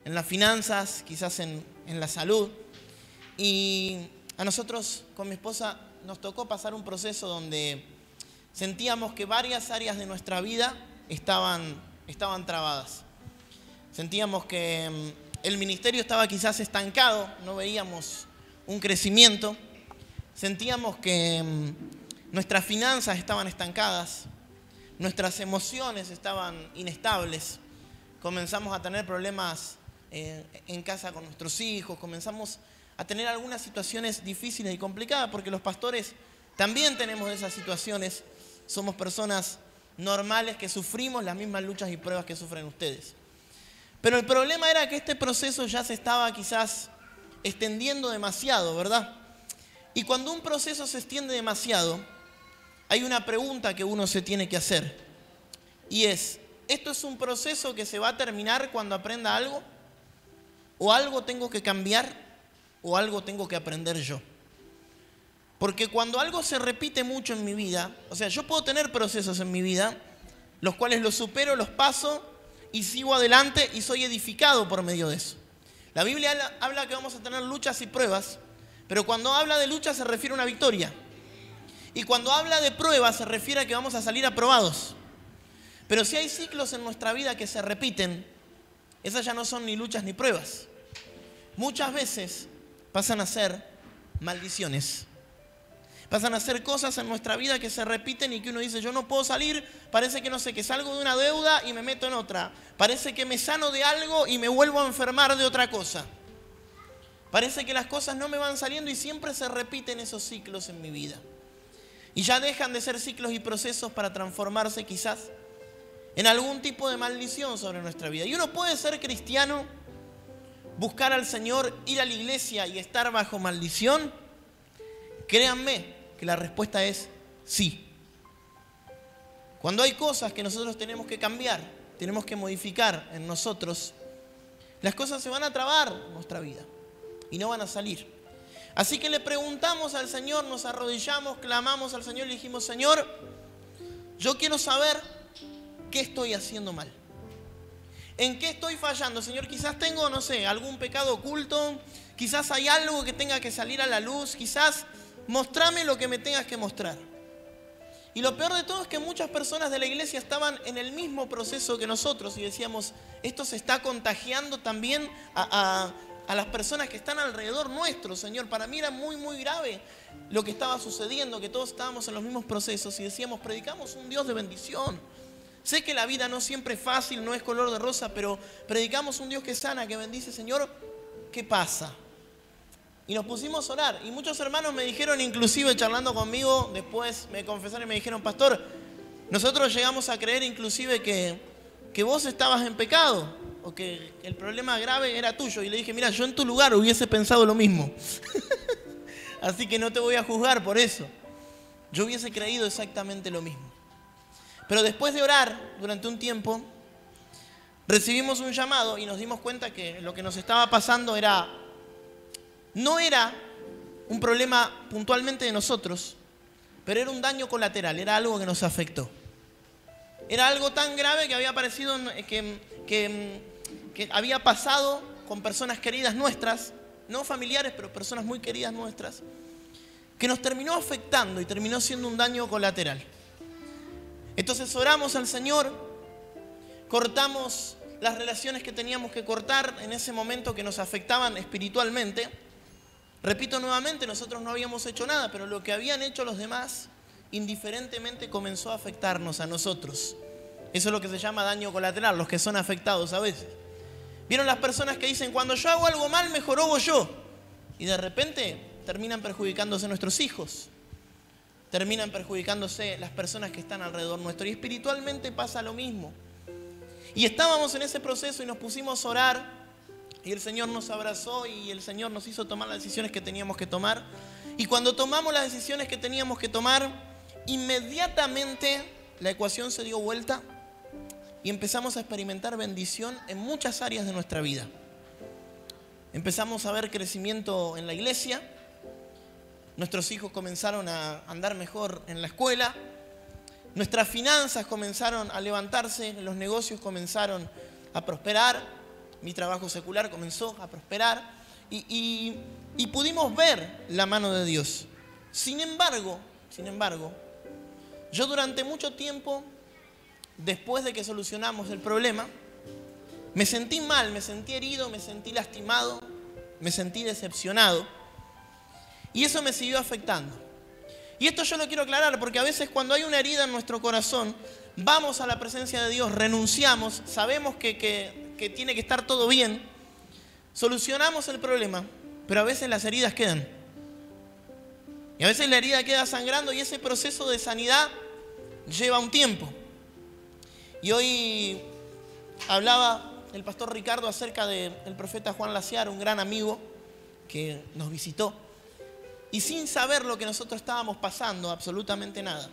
en las finanzas, quizás en la salud. Y a nosotros con mi esposa nos tocó pasar un proceso donde sentíamos que varias áreas de nuestra vida estaban trabadas. Sentíamos que el ministerio estaba quizás estancado, no veíamos un crecimiento. Sentíamos que nuestras finanzas estaban estancadas, nuestras emociones estaban inestables. Comenzamos a tener problemas en casa con nuestros hijos, comenzamos a tener algunas situaciones difíciles y complicadas, porque los pastores también tenemos esas situaciones. Somos personas normales que sufrimos las mismas luchas y pruebas que sufren ustedes. Pero el problema era que este proceso ya se estaba quizás extendiendo demasiado, ¿verdad? Y cuando un proceso se extiende demasiado, hay una pregunta que uno se tiene que hacer. Y es, ¿esto es un proceso que se va a terminar cuando aprenda algo? ¿O algo tengo que cambiar? ¿O algo tengo que aprender yo? Porque cuando algo se repite mucho en mi vida, o sea, yo puedo tener procesos en mi vida, los cuales los supero, los paso y sigo adelante y soy edificado por medio de eso. La Biblia habla que vamos a tener luchas y pruebas, pero cuando habla de lucha se refiere a una victoria. Y cuando habla de pruebas se refiere a que vamos a salir aprobados. Pero si hay ciclos en nuestra vida que se repiten, esas ya no son ni luchas ni pruebas. Muchas veces pasan a ser maldiciones. Pasan a ser cosas en nuestra vida que se repiten y que uno dice, yo no puedo salir, parece que no sé, que salgo de una deuda y me meto en otra. Parece que me sano de algo y me vuelvo a enfermar de otra cosa. Parece que las cosas no me van saliendo y siempre se repiten esos ciclos en mi vida. Y ya dejan de ser ciclos y procesos para transformarse quizás en algún tipo de maldición sobre nuestra vida. Y uno puede ser cristiano, buscar al Señor, ir a la iglesia y estar bajo maldición. Créanme que la respuesta es sí. Cuando hay cosas que nosotros tenemos que cambiar, tenemos que modificar en nosotros, las cosas se van a trabar en nuestra vida y no van a salir. Así que le preguntamos al Señor, nos arrodillamos, clamamos al Señor y le dijimos, Señor, yo quiero saber qué estoy haciendo mal. ¿En qué estoy fallando? Señor, quizás tengo, no sé, algún pecado oculto, quizás hay algo que tenga que salir a la luz, quizás mostrame lo que me tengas que mostrar. Y lo peor de todo es que muchas personas de la iglesia estaban en el mismo proceso que nosotros y decíamos, esto se está contagiando también a las personas que están alrededor nuestro, Señor. Para mí era muy, muy grave lo que estaba sucediendo, que todos estábamos en los mismos procesos y decíamos, predicamos un Dios de bendición. Sé que la vida no siempre es fácil, no es color de rosa, pero predicamos un Dios que sana, que bendice, Señor. ¿Qué pasa? Y nos pusimos a orar. Y muchos hermanos me dijeron, inclusive charlando conmigo, después me confesaron y me dijeron, pastor, nosotros llegamos a creer inclusive que vos estabas en pecado o que el problema grave era tuyo. Y le dije, mira, yo en tu lugar hubiese pensado lo mismo. Así que no te voy a juzgar por eso. Yo hubiese creído exactamente lo mismo. Pero después de orar durante un tiempo, recibimos un llamado y nos dimos cuenta que lo que nos estaba pasando no era un problema puntualmente de nosotros, pero era un daño colateral, era algo que nos afectó. Era algo tan grave que había aparecido, que había pasado con personas queridas nuestras, no familiares, pero personas muy queridas nuestras, que nos terminó afectando y terminó siendo un daño colateral. Entonces oramos al Señor, cortamos las relaciones que teníamos que cortar en ese momento que nos afectaban espiritualmente. Repito nuevamente, nosotros no habíamos hecho nada, pero lo que habían hecho los demás, indiferentemente comenzó a afectarnos a nosotros. Eso es lo que se llama daño colateral, los que son afectados a veces. ¿Vieron las personas que dicen, cuando yo hago algo mal, mejor hago yo? Y de repente terminan perjudicándose nuestros hijos. Terminan perjudicándose las personas que están alrededor nuestro. Y espiritualmente pasa lo mismo. Y estábamos en ese proceso y nos pusimos a orar. Y el Señor nos abrazó y el Señor nos hizo tomar las decisiones que teníamos que tomar. Y cuando tomamos las decisiones que teníamos que tomar, inmediatamente la ecuación se dio vuelta y empezamos a experimentar bendición en muchas áreas de nuestra vida. Empezamos a ver crecimiento en la iglesia. Nuestros hijos comenzaron a andar mejor en la escuela. Nuestras finanzas comenzaron a levantarse, los negocios comenzaron a prosperar. mi trabajo secular comenzó a prosperar y pudimos ver la mano de Dios. Sin embargo, yo durante mucho tiempo, después de que solucionamos el problema, me sentí mal, me sentí herido, me sentí lastimado, me sentí decepcionado. Y eso me siguió afectando. Y esto yo lo quiero aclarar porque a veces cuando hay una herida en nuestro corazón, vamos a la presencia de Dios, renunciamos, sabemos que tiene que estar todo bien, solucionamos el problema, pero a veces las heridas quedan. Y a veces la herida queda sangrando y ese proceso de sanidad lleva un tiempo. Y hoy hablaba el pastor Ricardo acerca del profeta Juan Laciar, un gran amigo que nos visitó. Y sin saber lo que nosotros estábamos pasando, absolutamente nada,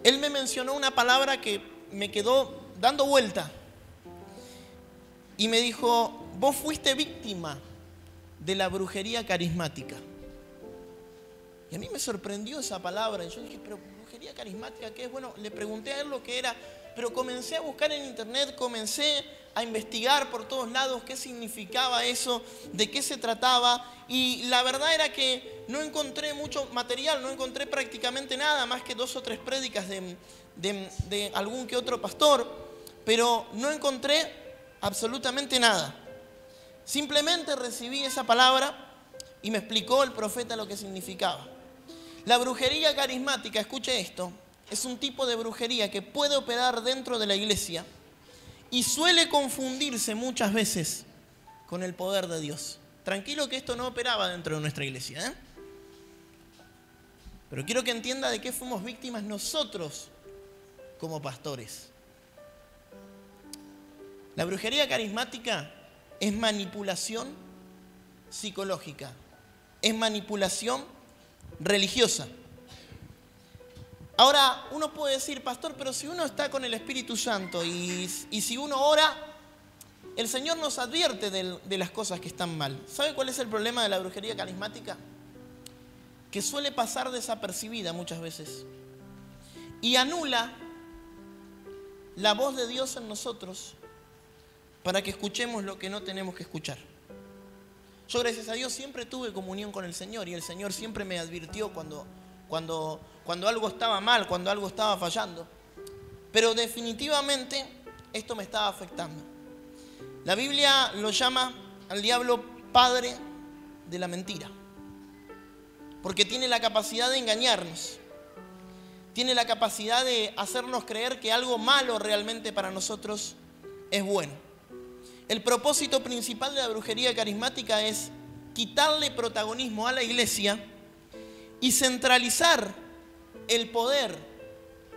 él me mencionó una palabra que me quedó dando vuelta. Y me dijo, vos fuiste víctima de la brujería carismática. Y a mí me sorprendió esa palabra. Y yo dije, pero brujería carismática, ¿qué es? Bueno, le pregunté a él lo que era, pero comencé a buscar en internet, comencé a investigar por todos lados qué significaba eso, de qué se trataba. Y la verdad era que no encontré mucho material, no encontré prácticamente nada, más que 2 o 3 prédicas de algún que otro pastor, pero no encontré absolutamente nada. Simplemente recibí esa palabra y me explicó el profeta lo que significaba. La brujería carismática, escuche esto, es un tipo de brujería que puede operar dentro de la iglesia y suele confundirse muchas veces con el poder de Dios. Tranquilo que esto no operaba dentro de nuestra iglesia, ¿eh? Pero quiero que entienda de qué fuimos víctimas nosotros como pastores. La brujería carismática es manipulación psicológica, es manipulación religiosa. Ahora, uno puede decir, pastor, pero si uno está con el Espíritu Santo y si uno ora, el Señor nos advierte de las cosas que están mal. ¿Sabe cuál es el problema de la brujería carismática? Que suele pasar desapercibida muchas veces y anula la voz de Dios en nosotros para que escuchemos lo que no tenemos que escuchar. Yo, gracias a Dios, siempre tuve comunión con el Señor y el Señor siempre me advirtió cuando algo estaba mal, cuando algo estaba fallando. Pero definitivamente esto me estaba afectando. La Biblia lo llama al diablo padre de la mentira, porque tiene la capacidad de engañarnos, tiene la capacidad de hacernos creer que algo malo realmente para nosotros es bueno. El propósito principal de la brujería carismática es quitarle protagonismo a la iglesia y centralizar el poder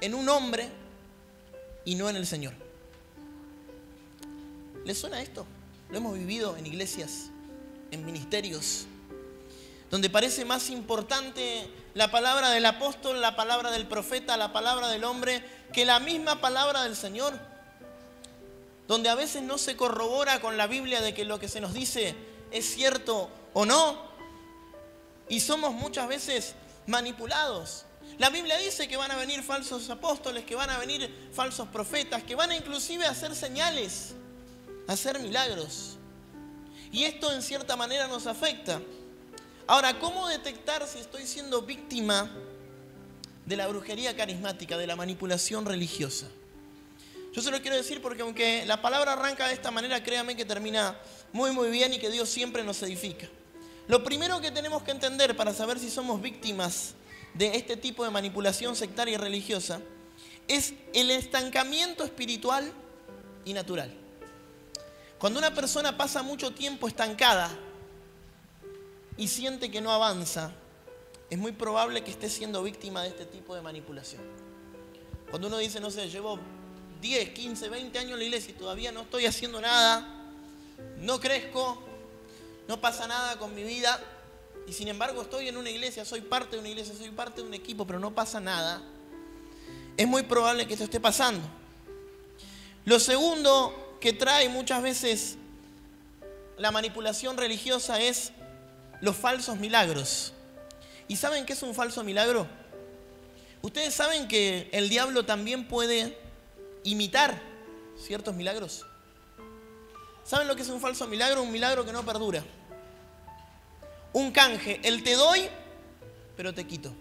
en un hombre y no en el Señor. ¿Les suena esto? Lo hemos vivido en iglesias, en ministerios, donde parece más importante la palabra del apóstol, la palabra del profeta, la palabra del hombre, que la misma palabra del Señor. Donde a veces no se corrobora con la Biblia de que lo que se nos dice es cierto o no. Y somos muchas veces manipulados. La Biblia dice que van a venir falsos apóstoles, que van a venir falsos profetas, que van a inclusive hacer señales, hacer milagros. Y esto en cierta manera nos afecta. Ahora, ¿cómo detectar si estoy siendo víctima de la brujería carismática, de la manipulación religiosa? Yo se lo quiero decir porque aunque la palabra arranca de esta manera, créame que termina muy muy bien y que Dios siempre nos edifica. Lo primero que tenemos que entender para saber si somos víctimas de este tipo de manipulación sectaria y religiosa es el estancamiento espiritual y natural. Cuando una persona pasa mucho tiempo estancada y siente que no avanza, es muy probable que esté siendo víctima de este tipo de manipulación. Cuando uno dice, no sé, llevo 10, 15, 20 años en la iglesia y todavía no estoy haciendo nada, no crezco, no pasa nada con mi vida y sin embargo estoy en una iglesia, soy parte de una iglesia, soy parte de un equipo, pero no pasa nada, es muy probable que esto esté pasando. Lo segundo que trae muchas veces la manipulación religiosa es los falsos milagros. ¿Y saben qué es un falso milagro? Ustedes saben que el diablo también puede imitar ciertos milagros. ¿Saben lo que es un falso milagro? Un milagro que no perdura. Un canje, el te doy, pero te quito.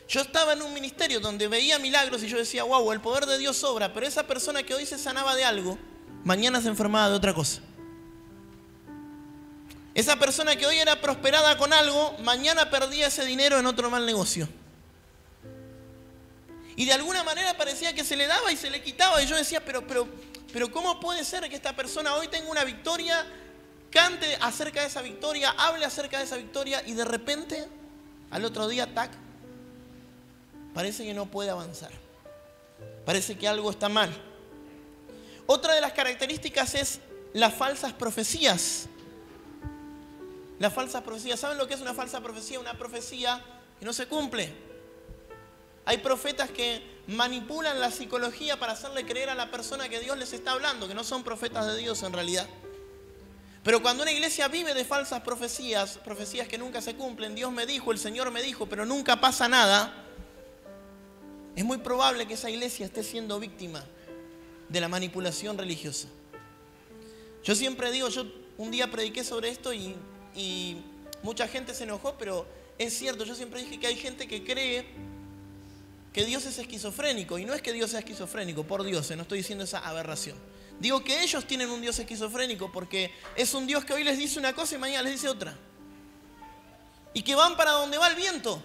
Yo estaba en un ministerio donde veía milagros y yo decía, wow, el poder de Dios sobra, pero esa persona que hoy se sanaba de algo, mañana se enfermaba de otra cosa. Esa persona que hoy era prosperada con algo, mañana perdía ese dinero en otro mal negocio. Y de alguna manera parecía que se le daba y se le quitaba. Y yo decía, pero ¿cómo puede ser que esta persona hoy tenga una victoria, cante acerca de esa victoria, hable acerca de esa victoria y de repente, al otro día, tac, parece que no puede avanzar? Parece que algo está mal. Otra de las características es las falsas profecías. Las falsas profecías. ¿Saben lo que es una falsa profecía? Una profecía que no se cumple. Hay profetas que manipulan la psicología para hacerle creer a la persona que Dios les está hablando, que no son profetas de Dios en realidad. Pero cuando una iglesia vive de falsas profecías, profecías que nunca se cumplen, Dios me dijo, el Señor me dijo, pero nunca pasa nada, es muy probable que esa iglesia esté siendo víctima de la manipulación religiosa. Yo siempre digo, yo un día prediqué sobre esto y mucha gente se enojó, pero es cierto, yo siempre dije que hay gente que cree que Dios es esquizofrénico, y no es que Dios sea esquizofrénico, por Dios, no estoy diciendo esa aberración. Digo que ellos tienen un Dios esquizofrénico porque es un Dios que hoy les dice una cosa y mañana les dice otra. Y que van para donde va el viento.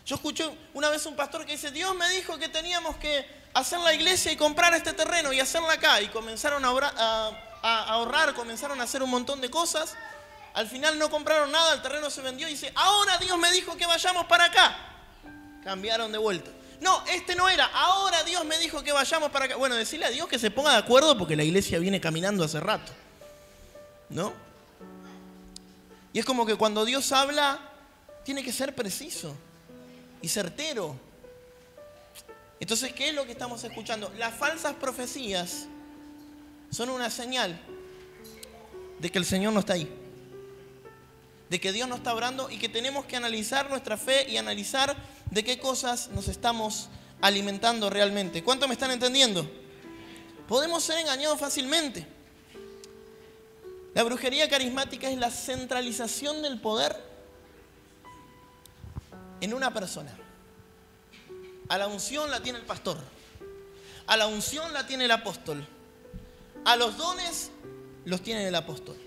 Yo escuché una vez un pastor que dice, Dios me dijo que teníamos que hacer la iglesia y comprar este terreno y hacerla acá. Y comenzaron a ahorrar, comenzaron a hacer un montón de cosas. Al final no compraron nada, el terreno se vendió y dice, ahora Dios me dijo que vayamos para acá. Cambiaron de vuelta. No, este no era. Ahora Dios me dijo que vayamos para acá. Bueno, decirle a Dios que se ponga de acuerdo porque la iglesia viene caminando hace rato. ¿No? Y es como que cuando Dios habla, tiene que ser preciso y certero. Entonces, ¿qué es lo que estamos escuchando? Las falsas profecías son una señal de que el Señor no está ahí. De que Dios no está obrando y que tenemos que analizar nuestra fe y analizar de qué cosas nos estamos alimentando realmente. ¿Cuánto me están entendiendo? Podemos ser engañados fácilmente. La brujería carismática es la centralización del poder en una persona. A la unción la tiene el pastor. A la unción la tiene el apóstol. A los dones los tiene el apóstol.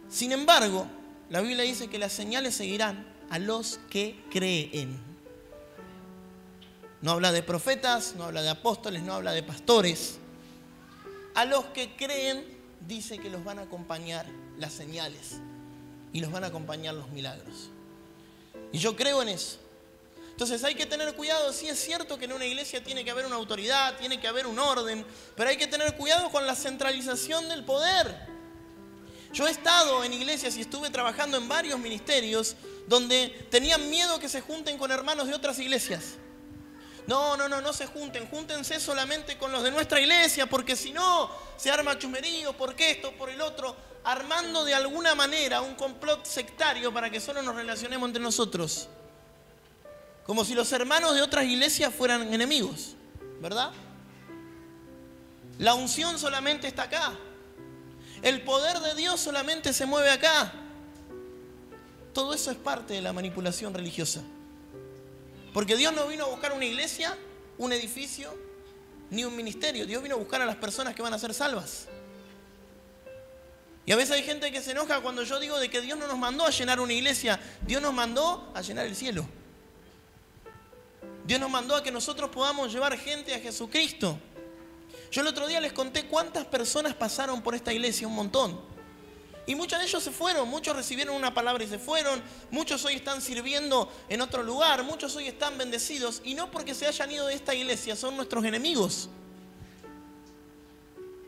Sin embargo, la Biblia dice que las señales seguirán a los que creen. No habla de profetas, no habla de apóstoles, no habla de pastores. A los que creen dice que los van a acompañar las señales y los van a acompañar los milagros. Y yo creo en eso. Entonces hay que tener cuidado. Sí, es cierto que en una iglesia tiene que haber una autoridad, tiene que haber un orden, pero hay que tener cuidado con la centralización del poder. Yo he estado en iglesias y estuve trabajando en varios ministerios donde tenían miedo que se junten con hermanos de otras iglesias. No se junten, júntense solamente con los de nuestra iglesia, porque si no, se arma chusmerío, porque esto, por el otro, armando de alguna manera un complot sectario para que solo nos relacionemos entre nosotros. Como si los hermanos de otras iglesias fueran enemigos, ¿verdad? La unción solamente está acá. El poder de Dios solamente se mueve acá. Todo eso es parte de la manipulación religiosa. Porque Dios no vino a buscar una iglesia, un edificio, ni un ministerio. Dios vino a buscar a las personas que van a ser salvas. Y a veces hay gente que se enoja cuando yo digo de que Dios no nos mandó a llenar una iglesia. Dios nos mandó a llenar el cielo. Dios nos mandó a que nosotros podamos llevar gente a Jesucristo. Yo el otro día les conté cuántas personas pasaron por esta iglesia, un montón. Y muchos de ellos se fueron, muchos recibieron una palabra y se fueron, muchos hoy están sirviendo en otro lugar, muchos hoy están bendecidos. Y no porque se hayan ido de esta iglesia, son nuestros enemigos.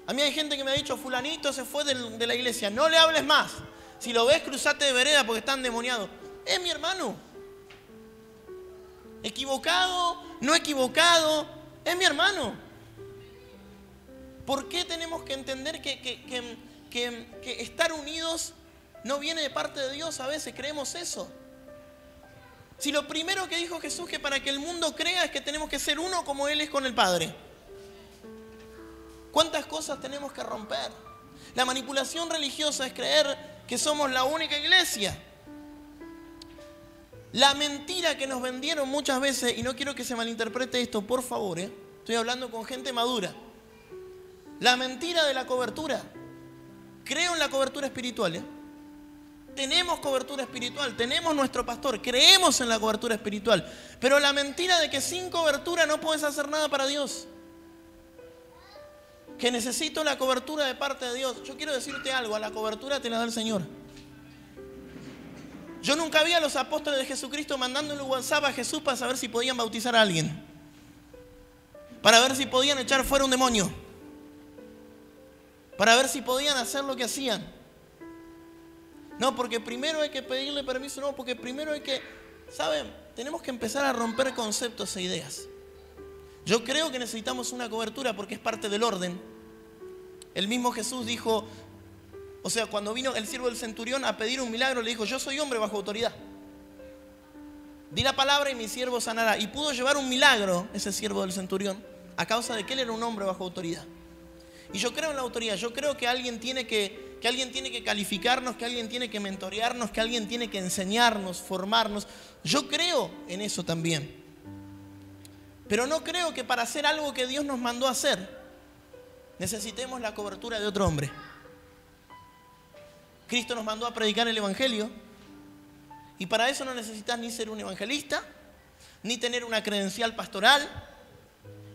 A mí hay gente que me ha dicho, fulanito se fue de la iglesia, no le hables más. Si lo ves, cruzate de vereda porque está endemoniado. Es mi hermano. Equivocado, no equivocado, es mi hermano. ¿Por qué tenemos que entender que estar unidos no viene de parte de Dios? A veces creemos eso. Si lo primero que dijo Jesús que para que el mundo crea es que tenemos que ser uno como Él es con el Padre. ¿Cuántas cosas tenemos que romper? La manipulación religiosa es creer que somos la única iglesia. La mentira que nos vendieron muchas veces, y no quiero que se malinterprete esto, por favor, estoy hablando con gente madura. La mentira de la cobertura. Creo en la cobertura espiritual, Tenemos cobertura espiritual, tenemos nuestro pastor, creemos en la cobertura espiritual. Pero la mentira de que sin cobertura no puedes hacer nada para Dios. Que necesito la cobertura de parte de Dios. Yo quiero decirte algo, a la cobertura te la da el Señor. Yo nunca vi a los apóstoles de Jesucristo mandándole un WhatsApp a Jesús para saber si podían bautizar a alguien. Para ver si podían echar fuera un demonio. Para ver si podían hacer lo que hacían. No, porque primero hay que pedirle permiso. No, porque primero hay que... ¿Saben? Tenemos que empezar a romper conceptos e ideas. Yo creo que necesitamos una cobertura porque es parte del orden. El mismo Jesús dijo... O sea, cuando vino el siervo del centurión a pedir un milagro, le dijo, yo soy hombre bajo autoridad. Di la palabra y mi siervo sanará. Y pudo llevar un milagro ese siervo del centurión a causa de que él era un hombre bajo autoridad. Y yo creo en la autoridad. Yo creo que alguien tiene que calificarnos, que alguien tiene que mentorearnos, que alguien tiene que enseñarnos, formarnos. Yo creo en eso también. Pero no creo que para hacer algo que Dios nos mandó a hacer, necesitemos la cobertura de otro hombre. Cristo nos mandó a predicar el Evangelio y para eso no necesitas ni ser un evangelista, ni tener una credencial pastoral,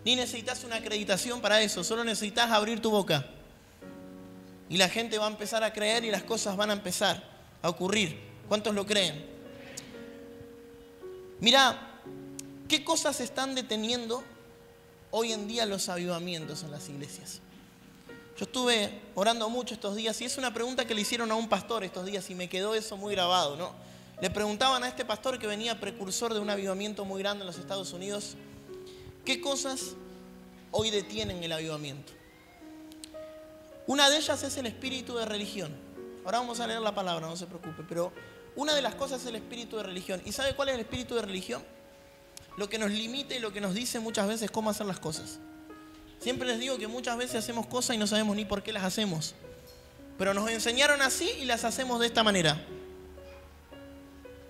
ni necesitas una acreditación para eso. Solo necesitas abrir tu boca y la gente va a empezar a creer y las cosas van a empezar a ocurrir. ¿Cuántos lo creen? Mira, ¿qué cosas están deteniendo hoy en día los avivamientos en las iglesias? Yo estuve orando mucho estos días y es una pregunta que le hicieron a un pastor estos días y me quedó eso muy grabado, ¿no? Le preguntaban a este pastor que venía precursor de un avivamiento muy grande en los Estados Unidos, ¿qué cosas hoy detienen el avivamiento? Una de ellas es el espíritu de religión. Ahora vamos a leer la palabra, no se preocupe, pero una de las cosas es el espíritu de religión. ¿Y sabe cuál es el espíritu de religión? Lo que nos limita y lo que nos dice muchas veces cómo hacer las cosas. Siempre les digo que muchas veces hacemos cosas y no sabemos ni por qué las hacemos. Pero nos enseñaron así y las hacemos de esta manera.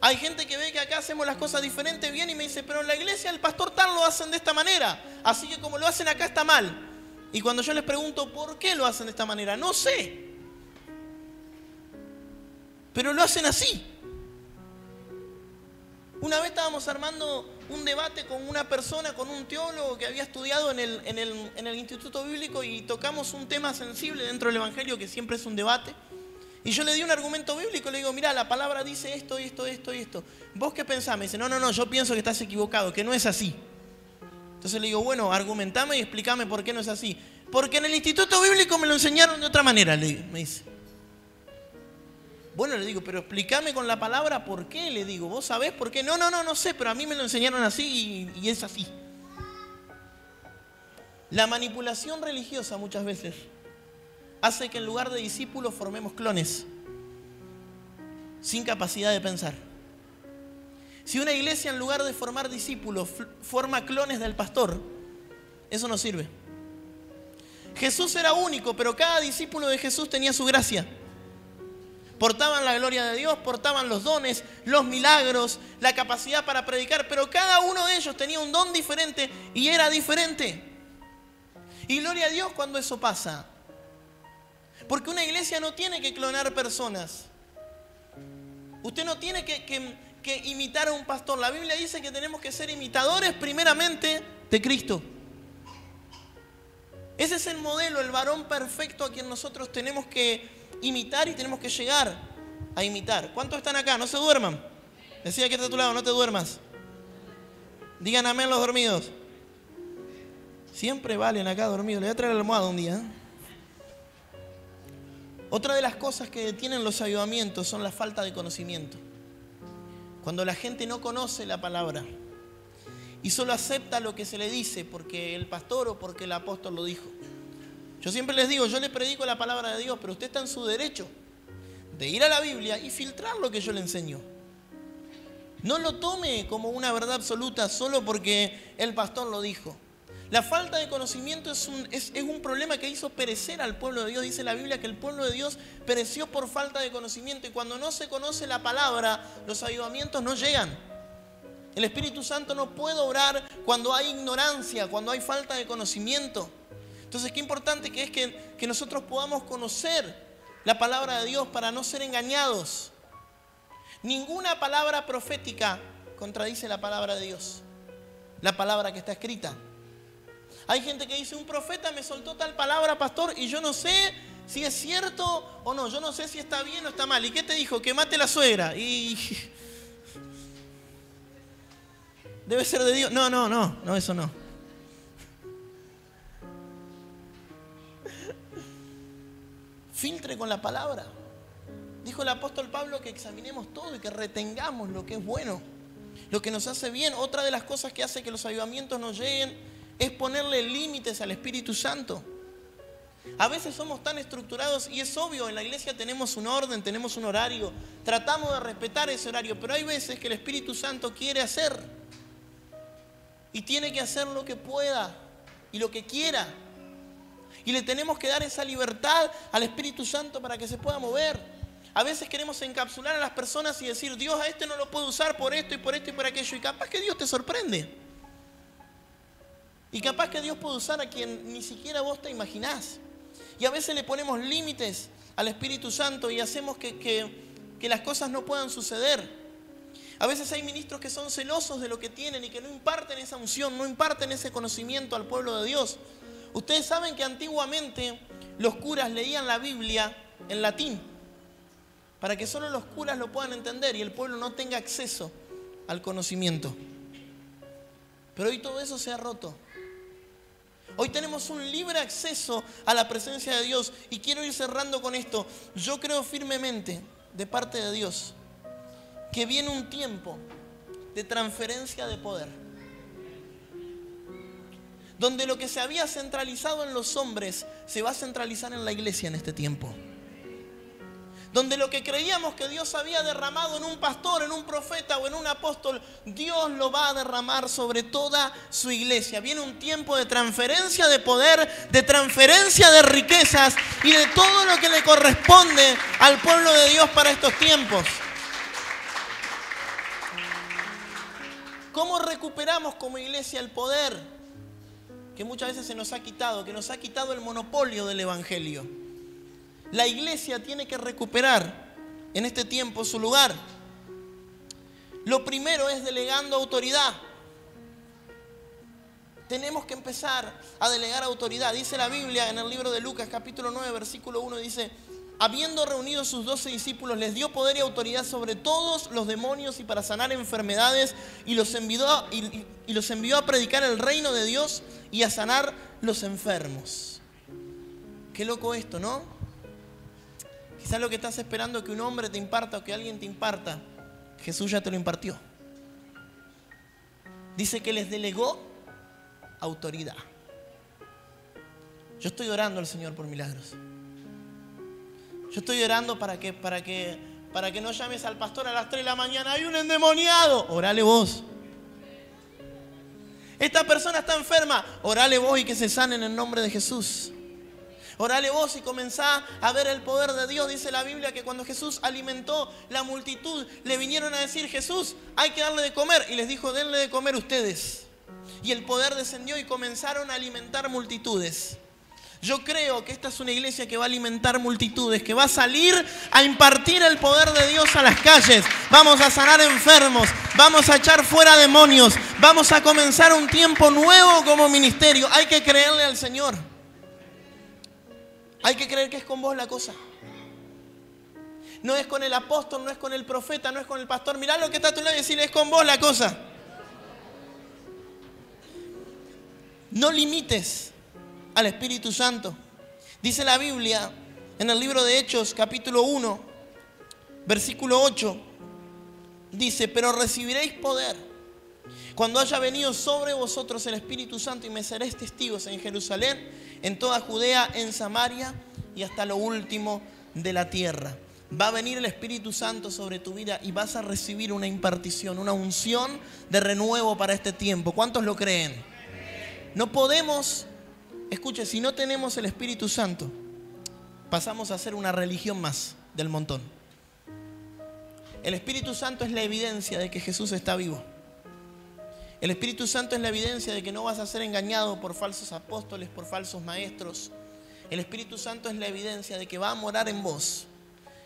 Hay gente que ve que acá hacemos las cosas diferentes, viene y me dice, pero en la iglesia el pastor tal lo hacen de esta manera. Así que como lo hacen acá está mal. Y cuando yo les pregunto por qué lo hacen de esta manera, no sé. Pero lo hacen así. Una vez estábamos armando un debate con una persona, con un teólogo que había estudiado en el Instituto Bíblico y tocamos un tema sensible dentro del Evangelio que siempre es un debate. Y yo le di un argumento bíblico, le digo, mira, la palabra dice esto, esto, esto y esto. ¿Vos qué pensás? Me dice, no, yo pienso que estás equivocado, que no es así. Entonces le digo, bueno, argumentame y explícame por qué no es así. Porque en el Instituto Bíblico me lo enseñaron de otra manera, me dice. Bueno, le digo, pero explícame con la palabra por qué, le digo. ¿Vos sabés por qué? No sé, pero a mí me lo enseñaron así y es así. La manipulación religiosa muchas veces hace que en lugar de discípulos formemos clones, sin capacidad de pensar. Si una iglesia en lugar de formar discípulos forma clones del pastor, eso no sirve. Jesús era único, pero cada discípulo de Jesús tenía su gracia. Portaban la gloria de Dios, portaban los dones, los milagros, la capacidad para predicar, pero cada uno de ellos tenía un don diferente y era diferente. Y gloria a Dios cuando eso pasa. Porque una iglesia no tiene que clonar personas. Usted no tiene que imitar a un pastor. La Biblia dice que tenemos que ser imitadores primeramente de Cristo. Ese es el modelo, el varón perfecto a quien nosotros tenemos que imitar y tenemos que llegar a imitar. ¿Cuántos están acá? No se duerman. Decía que está a tu lado, no te duermas. Digan amén los dormidos. Siempre valen acá dormidos. Le voy a traer la almohada un día. Otra de las cosas que detienen los avivamientos son la falta de conocimiento. Cuando la gente no conoce la palabra y solo acepta lo que se le dice porque el pastor o porque el apóstol lo dijo. Yo siempre les digo, yo le predico la palabra de Dios, pero usted está en su derecho de ir a la Biblia y filtrar lo que yo le enseño. No lo tome como una verdad absoluta solo porque el pastor lo dijo. La falta de conocimiento es un problema que hizo perecer al pueblo de Dios. Dice la Biblia que el pueblo de Dios pereció por falta de conocimiento. Y cuando no se conoce la palabra, los avivamientos no llegan. El Espíritu Santo no puede obrar cuando hay ignorancia, cuando hay falta de conocimiento. Entonces, qué importante que es que nosotros podamos conocer la palabra de Dios para no ser engañados. Ninguna palabra profética contradice la palabra de Dios, la palabra que está escrita. Hay gente que dice, un profeta me soltó tal palabra, pastor, y yo no sé si es cierto o no. Yo no sé si está bien o está mal. ¿Y qué te dijo? Que mate la suegra. Y debe ser de Dios. No, eso no. Filtre con la palabra. Dijo el apóstol Pablo que examinemos todo y que retengamos lo que es bueno, lo que nos hace bien. Otra de las cosas que hace que los avivamientos nos lleguen es ponerle límites al Espíritu Santo. A veces somos tan estructurados y es obvio, en la iglesia tenemos un orden, tenemos un horario, tratamos de respetar ese horario, pero hay veces que el Espíritu Santo quiere hacer y tiene que hacer lo que pueda y lo que quiera. Y le tenemos que dar esa libertad al Espíritu Santo para que se pueda mover. A veces queremos encapsular a las personas y decir, Dios a este no lo puede usar por esto y por esto y por aquello. Y capaz que Dios te sorprende. Y capaz que Dios puede usar a quien ni siquiera vos te imaginás. Y a veces le ponemos límites al Espíritu Santo y hacemos que las cosas no puedan suceder. A veces hay ministros que son celosos de lo que tienen y que no imparten esa unción, no imparten ese conocimiento al pueblo de Dios. Ustedes saben que antiguamente los curas leían la Biblia en latín para que solo los curas lo puedan entender y el pueblo no tenga acceso al conocimiento. Pero hoy todo eso se ha roto. Hoy tenemos un libre acceso a la presencia de Dios y quiero ir cerrando con esto. Yo creo firmemente de parte de Dios que viene un tiempo de transferencia de poder, donde lo que se había centralizado en los hombres se va a centralizar en la iglesia en este tiempo. Donde lo que creíamos que Dios había derramado en un pastor, en un profeta o en un apóstol, Dios lo va a derramar sobre toda su iglesia. Viene un tiempo de transferencia de poder, de transferencia de riquezas y de todo lo que le corresponde al pueblo de Dios para estos tiempos. ¿Cómo recuperamos como iglesia el poder que muchas veces se nos ha quitado, que nos ha quitado el monopolio del evangelio? La iglesia tiene que recuperar en este tiempo su lugar. Lo primero es delegando autoridad. Tenemos que empezar a delegar autoridad. Dice la Biblia en el libro de Lucas, capítulo 9, versículo 1, dice: habiendo reunido sus 12 discípulos, les dio poder y autoridad sobre todos los demonios y para sanar enfermedades, y los envió a predicar el reino de Dios y a sanar los enfermos. Qué loco esto, ¿no? Quizás lo que estás esperando que un hombre te imparta o que alguien te imparta, Jesús ya te lo impartió. Dice que les delegó autoridad. Yo estoy orando al Señor por milagros. Yo estoy orando para que no llames al pastor a las 3 de la mañana. Hay un endemoniado. Orale vos. Esta persona está enferma. Orale vos y que se sane en el nombre de Jesús. Orale vos y comenzá a ver el poder de Dios. Dice la Biblia que cuando Jesús alimentó la multitud, le vinieron a decir: Jesús, hay que darle de comer. Y les dijo: denle de comer ustedes. Y el poder descendió y comenzaron a alimentar multitudes. Yo creo que esta es una iglesia que va a alimentar multitudes, que va a salir a impartir el poder de Dios a las calles. Vamos a sanar enfermos, vamos a echar fuera demonios, vamos a comenzar un tiempo nuevo como ministerio. Hay que creerle al Señor. Hay que creer que es con vos la cosa. No es con el apóstol, no es con el profeta, no es con el pastor. Mirá lo que está a tu lado y decirle: es con vos la cosa. No limites al Espíritu Santo. Dice la Biblia en el libro de Hechos, capítulo 1, versículo 8. Dice: pero recibiréis poder cuando haya venido sobre vosotros el Espíritu Santo, y me seréis testigos en Jerusalén, en toda Judea, en Samaria y hasta lo último de la tierra. Va a venir el Espíritu Santo sobre tu vida y vas a recibir una impartición, una unción de renuevo para este tiempo. ¿Cuántos lo creen? No podemos, escuche, si no tenemos el Espíritu Santo, pasamos a ser una religión más del montón. El Espíritu Santo es la evidencia de que Jesús está vivo. El Espíritu Santo es la evidencia de que no vas a ser engañado por falsos apóstoles, por falsos maestros. El Espíritu Santo es la evidencia de que va a morar en vos,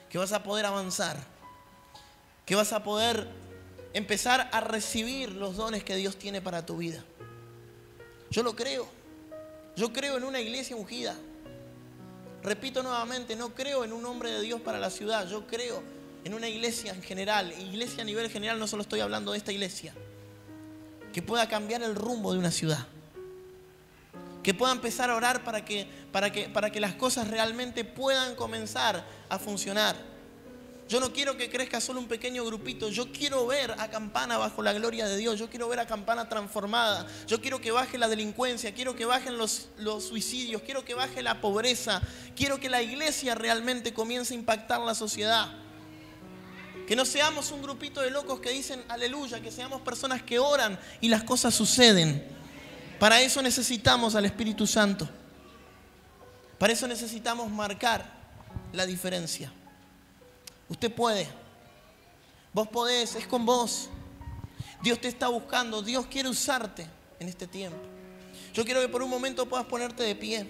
que vas a poder avanzar, que vas a poder empezar a recibir los dones que Dios tiene para tu vida. Yo lo creo. Yo creo en una iglesia ungida. Repito nuevamente, no creo en un hombre de Dios para la ciudad. Yo creo en una iglesia en general. Iglesia a nivel general, no solo estoy hablando de esta iglesia. Que pueda cambiar el rumbo de una ciudad. Que pueda empezar a orar para que las cosas realmente puedan comenzar a funcionar. Yo no quiero que crezca solo un pequeño grupito. Yo quiero ver a Campana bajo la gloria de Dios. Yo quiero ver a Campana transformada. Yo quiero que baje la delincuencia. Quiero que bajen los suicidios. Quiero que baje la pobreza. Quiero que la iglesia realmente comience a impactar la sociedad. Que no seamos un grupito de locos que dicen aleluya. Que seamos personas que oran y las cosas suceden. Para eso necesitamos al Espíritu Santo. Para eso necesitamos marcar la diferencia. Usted puede. Vos podés, es con vos. Dios te está buscando. Dios quiere usarte en este tiempo. Yo quiero que por un momento puedas ponerte de pie.